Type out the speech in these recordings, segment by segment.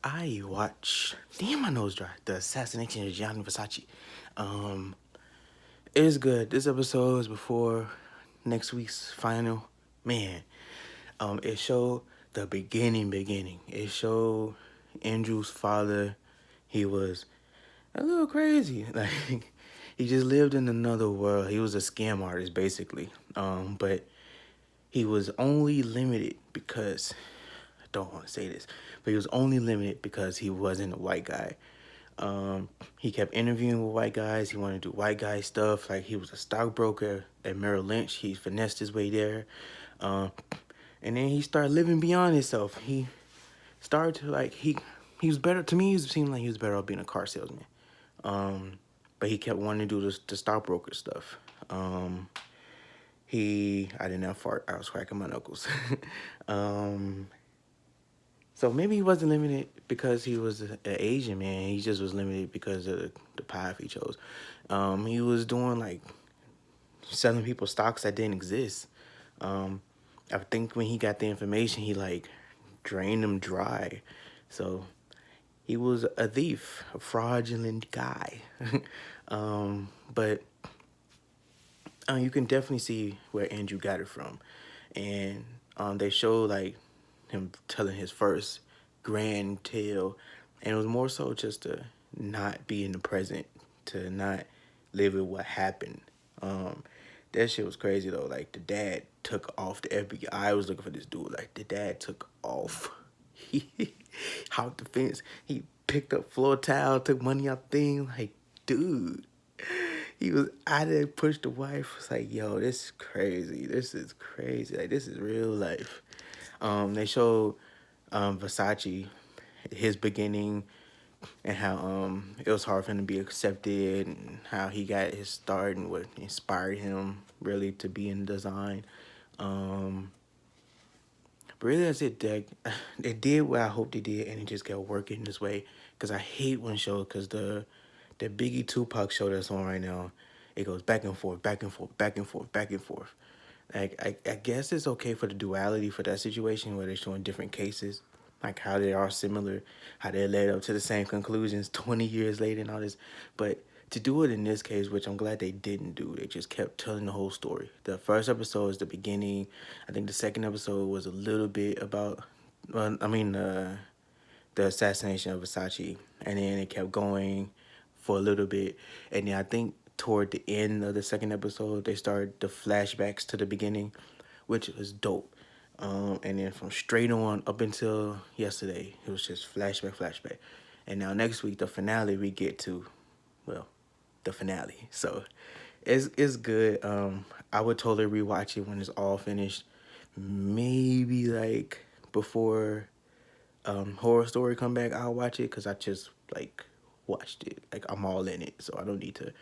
I watch. Damn, my nose dry. The Assassination of Gianni Versace. Um, it is good. This episode is before next week's final. Man, it showed the beginning. It showed Andrew's father. He was a little crazy. Like he just lived in another world. He was a scam artist, basically. But he was only limited because I don't want to say this, but he was only limited because he wasn't a white guy. He kept interviewing with white guys. He wanted to do white guy stuff. Like he was a stockbroker at Merrill Lynch. He finessed his way there. Um, and then he started living beyond himself. He started to he was better to me. It seemed like he was better off being a car salesman. But he kept wanting to do the stockbroker stuff. I did not fart. I was cracking my knuckles. um, So maybe he wasn't limited because he was an Asian man. He just was limited because of the path he chose. He was doing like selling people stocks that didn't exist. I think when he got the information, he like drained them dry. So he was a thief, a fraudulent guy. But you can definitely see where Andrew got it from. And they showed like him telling his first grand tale, and it was more so just to not be in the present, to not live with what happened. That shit was crazy though. Like the dad took off. The FBI was looking for this dude. Like the dad took off. He hopped the fence. He picked up floor towel, took money out the thing. Like, dude. He was out there, pushed the wife. Was like, yo, this is crazy. This is crazy. Like, this is real life. They showed Versace, his beginning, and how it was hard for him to be accepted, and how he got his start, and what inspired him really to be in design. But really, that's it. They did what I hoped they did, and it just kept working this way. Cause I hate one show, cause the Biggie Tupac show that's on right now, it goes back and forth, back and forth, back and forth, back and forth. Like I guess it's okay for the duality for that situation where they're showing different cases, like how they are similar, how they led up to the same conclusions 20 years later and all this. But to do it in this case, which I'm glad they didn't do, they just kept telling the whole story. The first episode is the beginning. I think the second episode was a little bit about, the assassination of Versace, and then it kept going for a little bit, and then I think toward the end of the second episode they started the flashbacks to the beginning, which was dope. And then from straight on up until yesterday, it was just flashback, and now next week the finale we get to, well, the finale. So it's good. I would totally rewatch it when it's all finished. Maybe like before Horror Story come back, I'll watch it because I just like watched it. Like I'm all in it, so I don't need to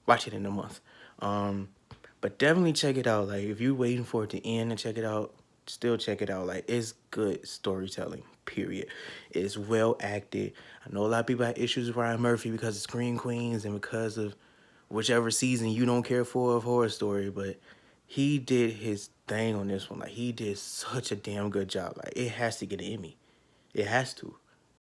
watch it in a month. But definitely check it out. Like if you're waiting for it to end and check it out, still check it out. Like it's good storytelling. Period. It's well acted. I know a lot of people have issues with Ryan Murphy because of Scream Queens and because of whichever season you don't care for of Horror Story, but he did his thing on this one. Like he did such a damn good job. Like it has to get an Emmy. It has to.